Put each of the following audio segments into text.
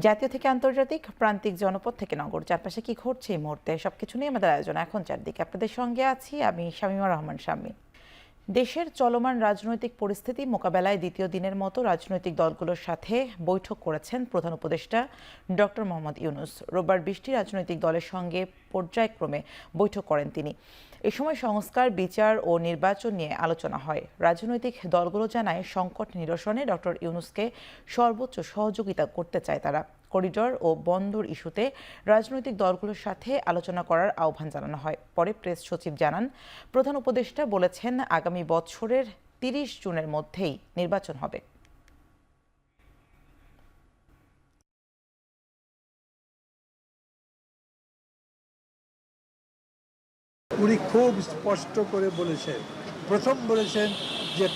জাতীয় থেকে আন্তর্জাতিক, প্রান্তিক, জনপদ থেকে নগর, চারপাশে কি ঘটছে এই মুহূর্তে সবকিছু নিয়ে আমাদের আয়োজন এখন চারদিকে। আপনাদের সঙ্গে আছি আমি শামীমা রহমান শামী। দেশের চলমান রাজনৈতিক পরিস্থিতি মোকাবেলায় দ্বিতীয় দিনের মতো রাজনৈতিক দলগুলোর সাথে বৈঠক করেছেন প্রধান উপদেষ্টা ডক্টর মোহাম্মদ ইউনূস। রোববার ২০টি রাজনৈতিক দলের সঙ্গে পর্যায়ক্রমে বৈঠক করেন তিনি। এ সময় সংস্কার, বিচার ও নির্বাচন নিয়ে আলোচনা হয়। রাজনৈতিক দলগুলো জানায় সংকট নিরসনে ডক্টর ইউনূসকে সর্বোচ্চ সহযোগিতা করতে চায় তারা। করিডর ও বন্দর ইস্যুতে রাজনৈতিক দলগুলোর সাথে আলোচনা করার আহ্বান জানানো হয়। পরে প্রেস সচিব জানান, প্রধান উপদেষ্টা বলেছেন আগামী বছরের ৩০ জুনের মধ্যেই নির্বাচন হবে। উনি খুব স্পষ্ট করে বলেছেন, প্রথম বলেছেন যে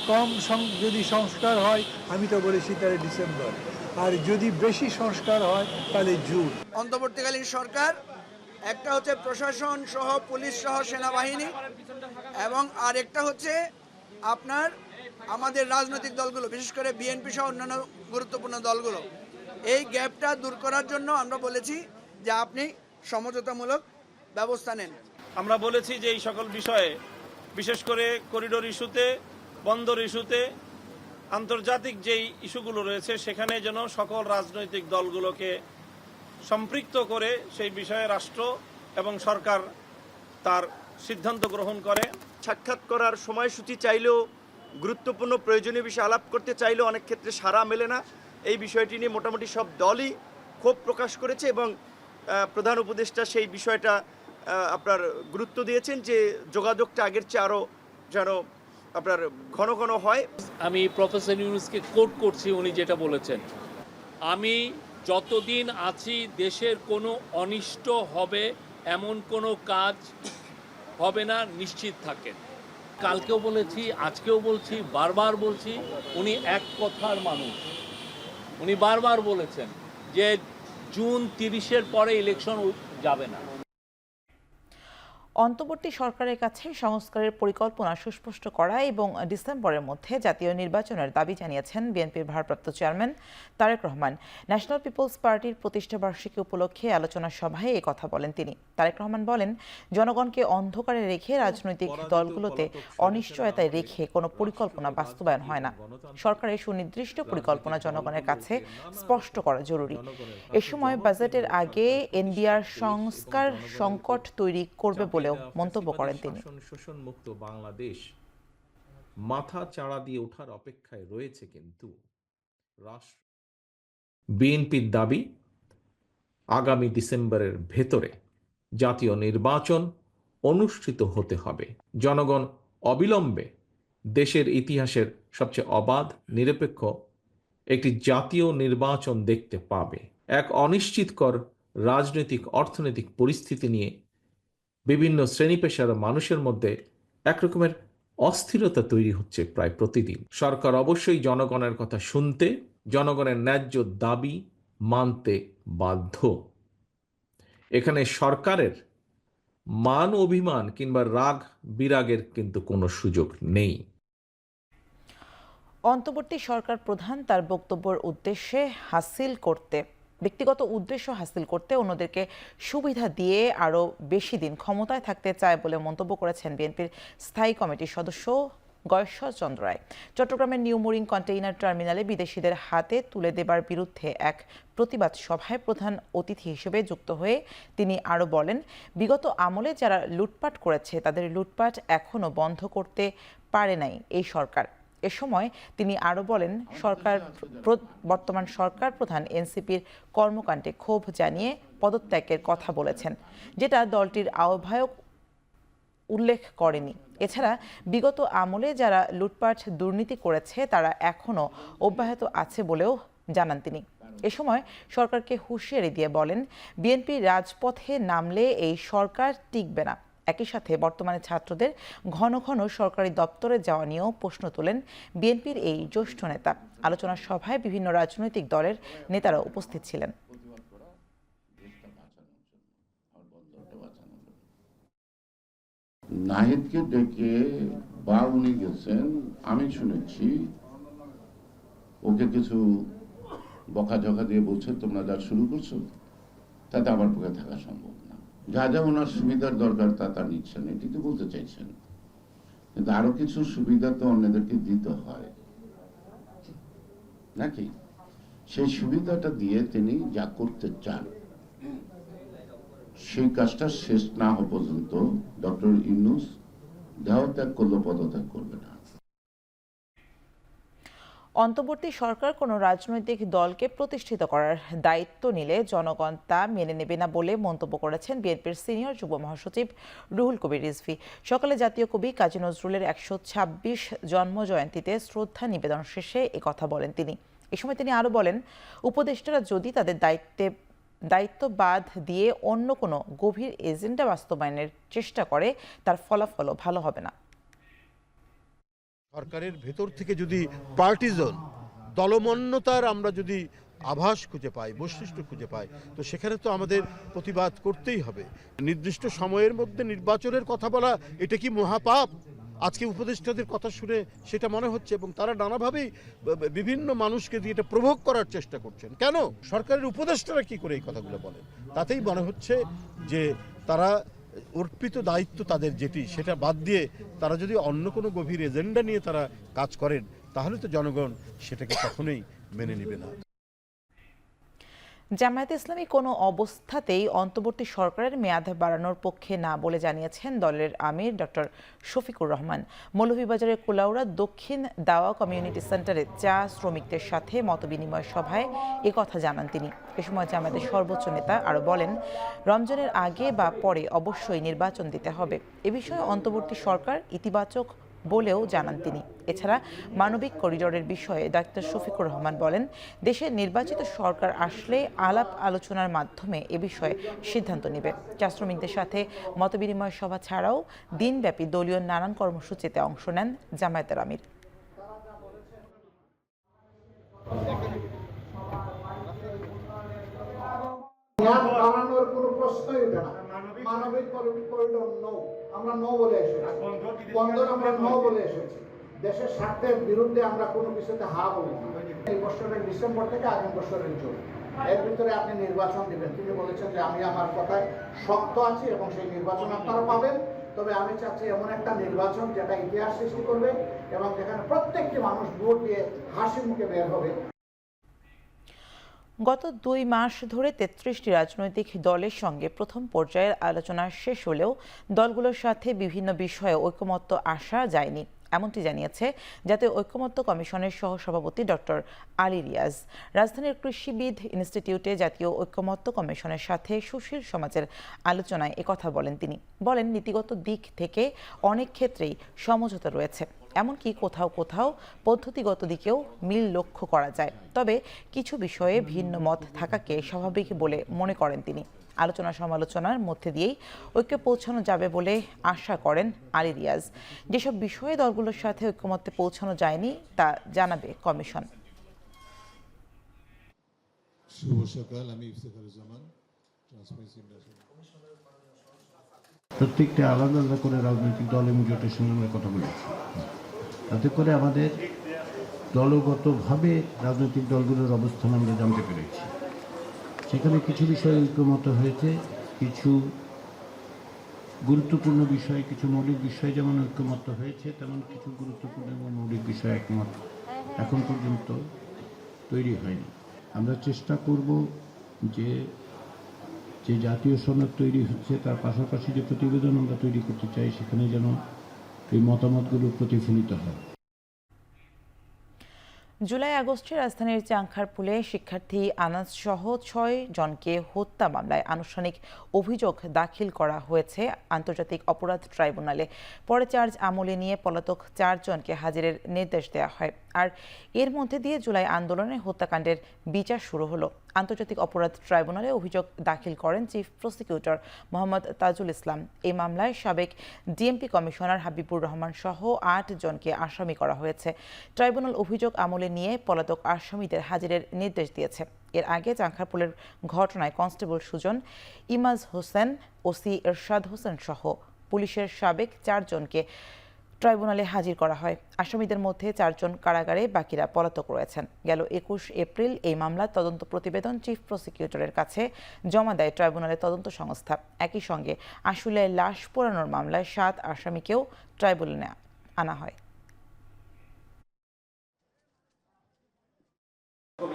যদি সংস্কার হয়, আমি তো বলেছি তাহলে ডিসেম্বর, আর যদি বেশি সংস্কার হয় তাহলে জুন। অন্তর্বর্তীকালীন সরকার একটা হচ্ছে প্রশাসন সহ পুলিশ সহ সেনাবাহিনী, এবং আরেকটা হচ্ছে আপনার আমাদের রাজনৈতিক দলগুলো, বিশেষ করে বিএনপি সহ অন্যান্য গুরুত্বপূর্ণ দলগুলো। এই গ্যাপটা দূর করার জন্য আমরা বলেছি যে আপনি সমঝোতামূলক ব্যবস্থা নেন। আমরা বলেছি যে এই সকল বিষয়ে, বিশেষ করে করিডোর ইস্যুতে, বন্দর ইস্যুতে, আন্তর্জাতিক যেই ইস্যুগুলো রয়েছে সেখানে যেন সকল রাজনৈতিক দলগুলোকে সম্পৃক্ত করে সেই বিষয়ে রাষ্ট্র এবং সরকার তার সিদ্ধান্ত গ্রহণ করে। সাক্ষাৎ করার সময়সূচি চাইলেও, গুরুত্বপূর্ণ প্রয়োজনীয় বিষয় আলাপ করতে চাইলেও অনেক ক্ষেত্রে সাড়া মেলে না। এই বিষয়টি নিয়ে মোটামুটি সব দলই ক্ষোভ প্রকাশ করেছে এবং প্রধান উপদেষ্টা সেই বিষয়টা আপনার গুরুত্ব দিয়েছেন যে যোগাযোগটা আগের চেয়ে আরও যেন আপনার ঘন ঘন হয়। আমি প্রফেসর ইউনূসকে কোট করছি, উনি যেটা বলেছেন, আমি যতদিন আছি দেশের কোনো অনিষ্ট হবে এমন কোনো কাজ হবে না, নিশ্চিত থাকেন। কালকেও বলেছি, আজকেও বলছি, বারবার বলছি, উনি এক কথার মানুষ। উনি বারবার বলেছেন যে জুন ৩০-এর পরে ইলেকশন যাবে না। অন্তর্বর্তী সরকারের কাছে সংস্কারের পরিকল্পনা সুস্পষ্ট করা এবং ডিসেম্বরের মধ্যে জাতীয় নির্বাচনের দাবি জানিয়েছেন বিএনপির ভারপ্রাপ্ত chairman Tarique Rahman. National peoples পার্টির প্রতিষ্ঠাবার্ষিকী উপলক্ষে আলোচনা সভায় এ কথা বলেন তিনি। তারেক রহমান বলেন, জনগণকে অন্ধকারে রেখে রাজনৈতিক দলগুলোতে অনিশ্চয়তায় রেখে কোনো পরিকল্পনা বাস্তবায়ন হয় না। সরকারের সুনির্দিষ্ট পরিকল্পনা জনগণের কাছে স্পষ্ট করা জরুরি। এ সময় বাজেটের আগে এনবিআর সংস্কার সংকট তৈরি করবে বলেও মন্তব্য করেন তিনি। শোষণ মুক্ত বাংলাদেশ মাথা চাড়া দিয়ে ওঠার অপেক্ষায় রয়েছে, কিন্তু বিএনপির দাবি আগামী ডিসেম্বরের ভেতরে জাতীয় নির্বাচন অনুষ্ঠিত হতে হবে। জনগণ অবিলম্বে দেশের ইতিহাসের সবচেয়ে অবাধ, নিরপেক্ষ একটি জাতীয় নির্বাচন দেখতে পাবে। এক অনিশ্চিতকর রাজনৈতিক অর্থনৈতিক পরিস্থিতি নিয়ে বিভিন্ন শ্রেণী পেশার মানুষের মধ্যে একরকমের অস্থিরতা তৈরি হচ্ছে প্রায় প্রতিদিন। সরকার অবশ্যই জনগণের কথা শুনতে, জনগণের ন্যায্য দাবি মানতে বাধ্য। এখানে সরকারের মান অভিমান কিংবা রাগ বিরাগের কিন্তু কোনো সুযোগ নেই। অন্তর্বর্তী সরকার প্রধান তার বক্তব্যের ব্যক্তিগত উদ্দেশ্য হাসিল করতে অন্যদেরকে সুবিধা দিয়ে আরও বেশি দিন ক্ষমতায় থাকতে চায় বলে মন্তব্য করেছেন বিএনপির স্থায়ী কমিটির সদস্য গয়েশ্বর চন্দ্র রায়। চট্টগ্রামের নিউ মোরিং কন্টেইনার টার্মিনালে বিদেশিদের হাতে তুলে দেবার বিরুদ্ধে এক প্রতিবাদ সভায় প্রধান অতিথি হিসেবে যুক্ত হয়ে তিনি আরও বলেন, বিগত আমলে যারা লুটপাট করেছে তাদের লুটপাট এখনও বন্ধ করতে পারে নাই এই সরকার। এ সময় তিনি আরও বলেন, বর্তমান সরকার প্রধান এনসিপির কর্মকাণ্ডে ক্ষোভ জানিয়ে পদত্যাগের কথা বলেছেন, যেটা দলটির আহ্বায়ক উল্লেখ করেনি। এছাড়া বিগত আমলে যারা লুটপাট দুর্নীতি করেছে তারা এখনও অব্যাহত আছে বলেও জানান তিনি। এ সময় সরকারকে হুঁশিয়ারি দিয়ে বলেন, বিএনপি রাজপথে নামলে এই সরকার টিকবে না। একই সাথে বর্তমানে ছাত্রদের ঘন ঘন সরকারি দপ্তরে যাওয়া নিয়েও প্রশ্ন তোলেন বিএনপির এই জ্যেষ্ঠ নেতা। আলোচনা সভায় বিভিন্ন রাজনৈতিক দলের নেতারা উপস্থিত ছিলেন। নাহিদকে ডেকে বা উনি গেছেন, আমি শুনেছি ওকে কিছু বকাঝকা দিয়ে বলছেন তোমরা যা শুরু করছো তাতে আমার পক্ষে থাকা সম্ভব না। যা যা ওনার সুবিধার দরকার তা নিচ্ছেন, এটি তো বলতে চাইছেন, কিন্তু আরো কিছু সুবিধা তো অন্যদেরকে দিতে হয় নাকি? সেই সুবিধাটা দিয়ে তিনি যা করতে চান সেই কাজটা শেষ না হওয়া পর্যন্ত ডক্টর ইউনূস দেহত্যাগ করলে পদত্যাগ করবে না। অন্তর্বর্তী সরকার কোনো রাজনৈতিক দলকে প্রতিষ্ঠিত করার দায়িত্ব নিলে জনগণ তা মেনে নেবে না বলে মন্তব্য করেছেন বিএনপির সিনিয়র যুগ্ম মহাসচিব রুহুল কবির রিজভী। সকালে জাতীয় কবি কাজী নজরুলের ১২৬ জন্মজয়ন্তীতে শ্রদ্ধা নিবেদন শেষে একথা বলেন তিনি। এ সময় তিনি আরও বলেন, উপদেষ্টারা যদি তাদের দায়িত্ববাদ দিয়ে অন্য কোনো গভীর এজেন্ডা বাস্তবায়নের চেষ্টা করে তার ফলাফলও ভালো হবে না। সরকারের ভেতর থেকে যদি পার্টিজন দলমন্যতার আমরা যদি আভাস খুঁজে পাই, বৈশিষ্ট্য খুঁজে পাই, তো সেখানে তো আমাদের প্রতিবাদ করতেই হবে। নির্দিষ্ট সময়ের মধ্যে নির্বাচনের কথা বলা এটা কি মহাপাপ? আজকে উপদেষ্টাদের কথা শুনে সেটা মনে হচ্ছে, এবং তারা নানাভাবেই বিভিন্ন মানুষকে দিয়ে এটা প্রভোগ করার চেষ্টা করছেন। কেন সরকারের উপদেষ্টারা কি করে এই কথাগুলো বলেন? তাতেই মনে হচ্ছে যে তারা অর্পিত দায়িত্ব তাদের যেটি, সেটা বাদ দিয়ে তারা যদি অন্য কোনো গভীর এজেন্ডা নিয়ে তারা কাজ করেন, তাহলে তো জনগণ সেটাকে কখনোই মেনে নেবে না। জামায়াতে ইসলামী কোনো অবস্থাতেই অন্তর্বর্তী সরকারের মেয়াদ বাড়ানোর পক্ষে না বলে জানিয়েছেন দলের আমির ডক্টর শফিকুর রহমান। মৌলভীবাজারের কুলাউড়া দক্ষিণ দাওয়া কমিউনিটি সেন্টারে চা শ্রমিকদের সাথে মতবিনিময় সভায় একথা জানান তিনি। এ সময় জামায়াতের সর্বোচ্চ নেতা আরও বলেন, রমজানের আগে বা পরে অবশ্যই নির্বাচন দিতে হবে। এ বিষয়ে অন্তর্বর্তী সরকার ইতিবাচক বলেও জানান তিনি। এছাড়া মানবিক করিডোরের বিষয়ে ডাক্তার শফিকুর রহমান বলেন, দেশের নির্বাচিত সরকার আসলে আলাপ আলোচনার মাধ্যমে এ বিষয়ে সিদ্ধান্ত নেবে। চা শ্রমিকদের সাথে মতবিনিময় সভা ছাড়াও দিনব্যাপী দলীয় নানান কর্মসূচিতে অংশ নেন জামায়াতের আমির। বাড়ানোর কোনো প্রশ্নই ওঠে না। মানবিক করিডোর নো, আমরা নো বলে এসেছি। বন্দর আমরা নো বলে এসেছি। দেশের স্বার্থের বিরুদ্ধে আমরা কোনো কিছুতে হা বলি না। এই বছরের ডিসেম্বর থেকে আগামী বছরের জুন এর ভিতরে আপনি নির্বাচন দিবেন। তিনি বলেছেন যে আমি আমার কথায় শক্ত আছি এবং সেই নির্বাচন আপনারা পাবেন। তবে আমি চাচ্ছি এমন একটা নির্বাচন যেটা ইতিহাস সৃষ্টি করবে এবং যেখানে প্রত্যেকটি মানুষ ভোট দিয়ে হাসি মুখে বের হবে। গত 2 মাস ধরে 33টি রাজনৈতিক দলের সঙ্গে প্রথম পর্যায়ের আলোচনা শেষ হলেও দলগুলোর সাথে বিভিন্ন বিষয়ে ঐকমত্য আসা যায়নি, এমনটি জানিয়েছে জাতীয় ঐকমত্য কমিশনের সহসভাপতি ডক্টর আলী রিয়াজ। রাজধানীর কৃষিবিদ ইনস্টিটিউটে জাতীয় ঐকমত্য কমিশনের সাথে সুশীল সমাজের আলোচনায় একথা বলেন তিনি। বলেন, নীতিগত দিক থেকে অনেক ক্ষেত্রেই সমঝোতা রয়েছে, এমনকি কোথাও কোথাও পদ্ধতিগত দিকেও মিল লক্ষ্য করা যায়। তবে কিছু বিষয়ে ভিন্ন মত থাকাকে স্বাভাবিক বলে মনে করেন তিনি। আলোচনা সমালোচনার মধ্যে দিয়েই ঐক্যে পৌঁছানো যাবে বলে আশা করেন আলী রিয়াজ। যেসব বিষয়ে দলগুলোর সাথে ঐক্যমত্যে পৌঁছানো যায়নি তা জানাবে কমিশন। শুভ সকাল, আমি ইফতেখারুজ্জামান, ট্রান্সপারেন্সি ইন্টারন্যাশনাল। প্রত্যেকটা আলাদা আলাদা করে রাজনৈতিক দল এবং জোটের সঙ্গে আমরা কথা বলেছি, তাতে করে আমাদের দলগতভাবে রাজনৈতিক দলগুলোর অবস্থান আমরা জানতে পেরেছি। সেখানে কিছু বিষয়ে ঐক্যমত হয়েছে, কিছু গুরুত্বপূর্ণ বিষয়, কিছু মৌলিক বিষয় যেমন ঐক্যমত হয়েছে, তেমন কিছু গুরুত্বপূর্ণ এবং মৌলিক বিষয় একমত এখন পর্যন্ত তৈরি হয়নি। আমরা চেষ্টা করব যে জাতীয় সনদ তৈরি হচ্ছে তার পাশাপাশি যে প্রতিবেদন আমরা তৈরি করতে চাই সেখানে যেন এই মতামতগুলো প্রতিফলিত হয়। জুলাই আগস্টে রাজধানীর চাংখারপুলে শিক্ষার্থী আনাস সহ 6 জনকে হত্যা মামলায় আনুষ্ঠানিক অভিযোগ দাখিল করা হয়েছে আন্তর্জাতিক অপরাধ ট্রাইব্যুনালে। পরে চার্জ আমলে নিয়ে পলাতক 4 জনকে হাজিরের নির্দেশ দেওয়া হয়। আর এর মধ্যে দিয়ে জুলাই আন্দোলনে হত্যাকাণ্ডের বিচার শুরু হলো। আন্তর্জাতিক অপরাধ ট্রাইব্যুনালে অভিযোগ দাখিল করেন চিফ প্রসিকিউটর মোহাম্মদ তাজুল ইসলাম। এই মামলায় সাবেক ডিএমপি কমিশনার হাবিবুর রহমান সহ 8 জনকে আসামি করা হয়েছে। ট্রাইব্যুনাল অভিযোগ আমলে নিয়ে পলাতক আসামিদের হাজিরের নির্দেশ দিয়েছে। এর আগে চাংখারপুলের ঘটনায় কনস্টেবল সুজন, ইমাজ হোসেন, ওসি এরশাদ হোসেন সহ পুলিশের সাবেক 4 জনকে ট্রাইব্যুনালে হাজির করা হয়। আসামিদের মধ্যে 4 জন কারাগারে, বাকিরা পলাতক রয়েছেন। গেল 21 এপ্রিল এই মামলার তদন্ত প্রতিবেদন চিফ প্রসিকিউটরের কাছে জমা দেয় ট্রাইব্যুনালের তদন্ত সংস্থা। একই সঙ্গে আশুলিয়ায় লাশ পোড়ানোর মামলায় 7 আসামিকেও ট্রাইব্যুনালে আনা হয়।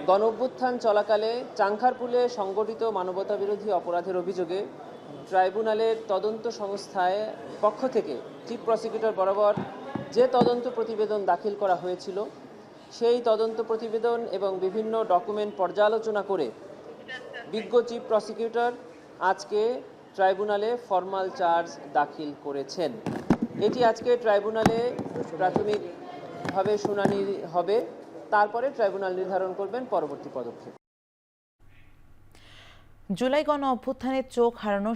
গণঅভ্যুত্থান চলাকালে চাংখারপুলে সংগঠিত মানবতাবিরোধী অপরাধের অভিযোগে ট্রাইব্যুনালের তদন্ত সংস্থায় পক্ষ থেকে চিফ প্রসিকিউটর বরাবর যে তদন্ত প্রতিবেদন দাখিল করা হয়েছিল সেই তদন্ত প্রতিবেদন এবং বিভিন্ন ডকুমেন্ট পর্যালোচনা করে বিজ্ঞ চিফ প্রসিকিউটর আজকে ট্রাইব্যুনালে ফরমাল চার্জ দাখিল করেছেন। এটি আজকে ট্রাইব্যুনালে প্রাথমিকভাবে শুনানি হবে, তারপরে ট্রাইব্যুনাল নির্ধারণ করবেন পরবর্তী পদক্ষেপ। জুলাই গণ অভ্যুত্থানে চোখ হারানো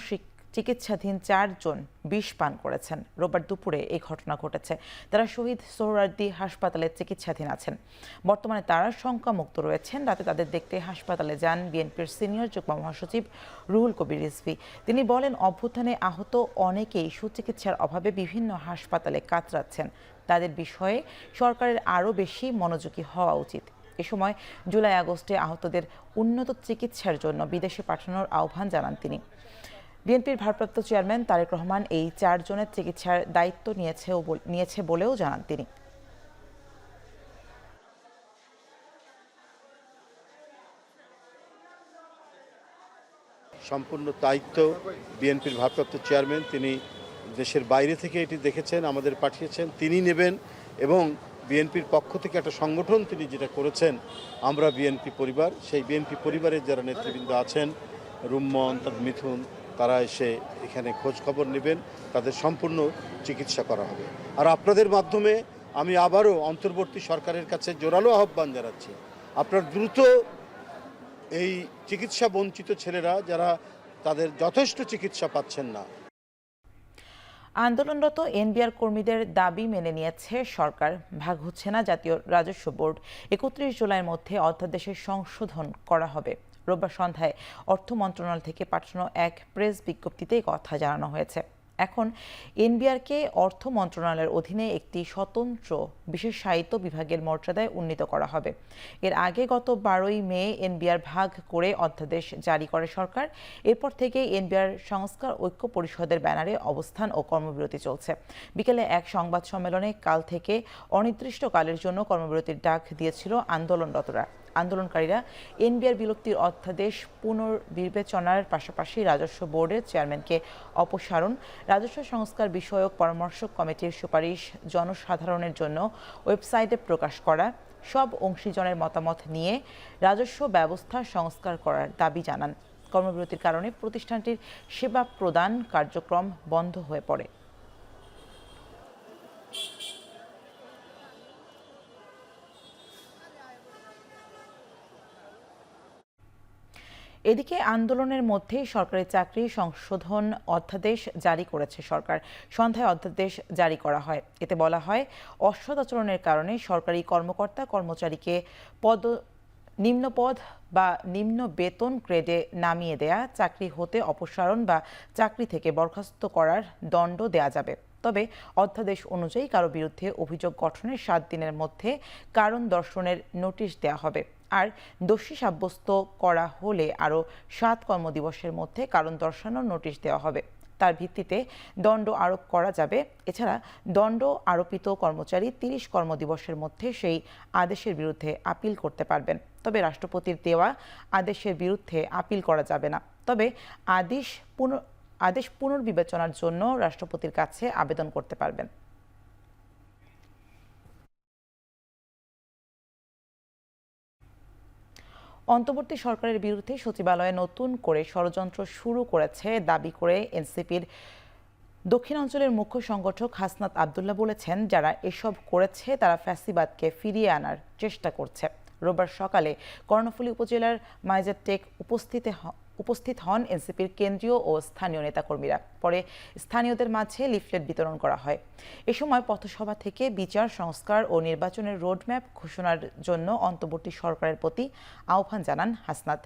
চিকিৎসাধীন 4 জন বিষ পান করেছেন। রোববার দুপুরে এই ঘটনা ঘটেছে। তারা শহীদ সোহরাওয়ার্দী হাসপাতালে চিকিৎসাধীন আছেন। বর্তমানে তারা শঙ্কামুক্ত রয়েছেন। রাতে তাদের দেখতে হাসপাতালে যান বিএনপির সিনিয়র যুগ্ম মহাসচিব রুহুল কবির রিজভী। তিনি বলেন, অভ্যুত্থানে আহত অনেকেই সুচিকিৎসার অভাবে বিভিন্ন হাসপাতালে কাতরাচ্ছেন। তাদের বিষয়ে সরকারের আরও বেশি মনোযোগী হওয়া উচিত। এ সময় জুলাই আগস্টে আহতদের উন্নত চিকিৎসার জন্য বিদেশে পাঠানোর আহ্বান জানান তিনি। বিএনপির ভারপ্রাপ্ত চেয়ারম্যান তারেক রহমান এই 4 জনের চিকিৎসার দায়িত্ব নিয়েছে বলেও জানান তিনি। সম্পূর্ণ দায়িত্ব বিএনপির ভারপ্রাপ্ত চেয়ারম্যান, তিনি দেশের বাইরে থেকে এটি দেখেছেন, আমাদের পাঠিয়েছেন, তিনি নেবেন। এবং বিএনপির পক্ষ থেকে একটা সংগঠন তিনি যেটা করেছেন, আমরা বিএনপি পরিবার, সেই বিএনপি পরিবারের যারা নেতৃবৃন্দ আছেন, রুম্মন, মিথুন, তারা এসে এখানে খোঁজ খবর নেবেন, তাদের সম্পূর্ণ চিকিৎসা করা হবে। আর আপনাদের মাধ্যমে আমি আবারও অন্তর্বর্তী সরকারের কাছে জোরালো আহ্বান জানাচ্ছি, আপনার দ্রুত এই চিকিৎসা বঞ্চিত ছেলেরা যারা তাদের যথেষ্ট চিকিৎসা পাচ্ছেন না। আন্দোলনরত এনবিআর কর্মীদের দাবি মেনে নিয়েছে সরকার। ভাগ হচ্ছে না জাতীয় রাজস্ব বোর্ড। 31 জুলাইয়ের মধ্যে অধ্যাদেশের সংশোধন করা হবে। রোববার সন্ধ্যায় অর্থ মন্ত্রণালয় থেকে পাঠানো এক প্রেস বিজ্ঞপ্তিতে কথা জানানো হয়েছে। এখন এনবিআরকে অর্থ মন্ত্রণালয়ের অধীনে একটি স্বতন্ত্র বিশেষায়িত বিভাগের মর্যাদায় উন্নীত করা হবে। এর আগে গত 12ই মে এনবিআর ভাগ করে অধ্যাদেশ জারি করে সরকার। এরপর থেকে এনবিআর সংস্কার ঐক্য পরিষদের ব্যানারে অবস্থান ও কর্মবিরতি চলছে। বিকেলে এক সংবাদ সম্মেলনে কাল থেকে অনির্দিষ্টকালের জন্য কর্মবিরতির ডাক দিয়েছিল আন্দোলনরতরা। আন্দোলনকারীরা এনবিআর বিলুপ্তির অধ্যাদেশ পুনর্বিবেচনার পাশাপাশি রাজস্ব বোর্ডের চেয়ারম্যানকে অপসারণ, রাজস্ব সংস্কার বিষয়ক পরামর্শক কমিটির সুপারিশ জনসাধারণের জন্য ওয়েবসাইটে প্রকাশ করা, সব অংশীজনের মতামত নিয়ে রাজস্ব ব্যবস্থা সংস্কার করার দাবি জানান। কর্মবিরতির কারণে প্রতিষ্ঠানটির সেবা প্রদান কার্যক্রম বন্ধ হয়ে পড়ে। এদিকে আন্দোলনের মধ্যেই সরকারি চাকরি সংশোধন অধ্যাদেশ জারি করেছে সরকার। সন্ধ্যায় অধ্যাদেশ জারি করা হয়। এতে বলা হয়, অসৎ আচরণের কারণে সরকারি কর্মকর্তা কর্মচারীকে নিম্ন পদ বা নিম্ন বেতন গ্রেডে নামিয়ে দেয়া, চাকরি হতে অপসারণ বা চাকরি থেকে বরখাস্ত করার দণ্ড দেয়া যাবে। তবে অধ্যাদেশ অনুযায়ী কারো বিরুদ্ধে অভিযোগ গঠনের 7 দিনের মধ্যে কারণ দর্শনের নোটিশ দেওয়া হবে। আর দোষী সাব্যস্ত করা হলে আরও 7 কর্মদিবসের মধ্যে কারণ দর্শানোর নোটিশ দেওয়া হবে। তার ভিত্তিতে দণ্ড আরোপ করা যাবে। এছাড়া দণ্ড আরোপিত কর্মচারী 30 কর্মদিবসের মধ্যে সেই আদেশের বিরুদ্ধে আপিল করতে পারবেন। তবে রাষ্ট্রপতির দেওয়া আদেশের বিরুদ্ধে আপিল করা যাবে না। তবে আদেশ পুনর্বিবেচনার জন্য রাষ্ট্রপতির কাছে আবেদন করতে পারবেন। অন্তর্বর্তী সরকারের বিরুদ্ধে সচিবালয়ে নতুন করে ষড়যন্ত্র শুরু করেছে দাবি করে এনসিপির দক্ষিণাঞ্চলের মুখ্য সংগঠক হাসনাত আব্দুল্লাহ বলেছেন, যারা এসব করেছে তারা ফ্যাসিবাদকে ফিরিয়ে আনার চেষ্টা করছে। রোববার সকালে কর্ণফুলী উপজেলার মাইজারটেক উপস্থিত হন এনসিপির কেন্দ্রীয় ও স্থানীয় নেতাকর্মীরা। পরে স্থানীয়দের মাঝে লিফলেট বিতরণ করা হয়। এ সময় পথসভা থেকে বিচার সংস্কার ও নির্বাচনের রোডম্যাপ ঘোষণার জন্য অন্তর্বর্তী সরকারের প্রতি আহ্বান জানান হাসনাত।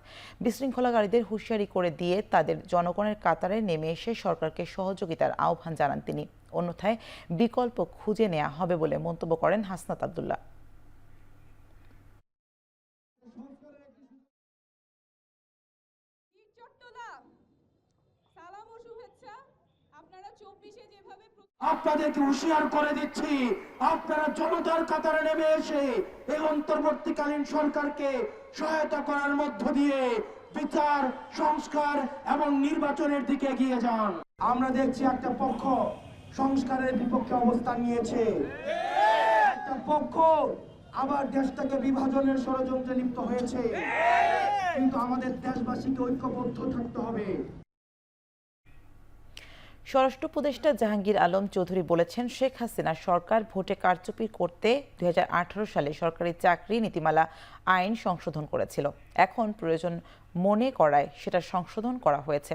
বিশৃঙ্খলাকারীদের হুঁশিয়ারি করে দিয়ে তাদের জনগণের কাতারে নেমে এসে সরকারকে সহযোগিতার আহ্বান জানান তিনি। অন্যথায় বিকল্প খুঁজে নেওয়া হবে বলে মন্তব্য করেন হাসনাত আব্দুল্লাহ। আপনাদেরকে হুঁশিয়ার করে দিচ্ছি, আপনারা জনতার কাতারে নেমে এসে এই অন্তর্বর্তীকালীন সরকারকে সহায়তা করার মধ্য দিয়ে বিচার, সংস্কার এবং নির্বাচনের দিকে এগিয়ে যান। আমরা দেখছি একটা পক্ষ সংস্কারের বিপক্ষে অবস্থান নিয়েছে, একটা পক্ষ আবার দেশটাকে বিভাজনের ষড়যন্ত্রে লিপ্ত হয়েছে। কিন্তু আমাদের দেশবাসীকে ঐক্যবদ্ধ থাকতে হবে। স্বরাষ্ট্র উপদেষ্টা জাহাঙ্গীর আলম চৌধুরী বলেছেন, শেখ হাসিনা সরকার ভোটে কারচুপি করতে 2018 সালে সরকারি চাকরি নীতিমালা আইন সংশোধন করেছিল। এখন প্রয়োজন মনে করায় সেটা সংশোধন করা হয়েছে।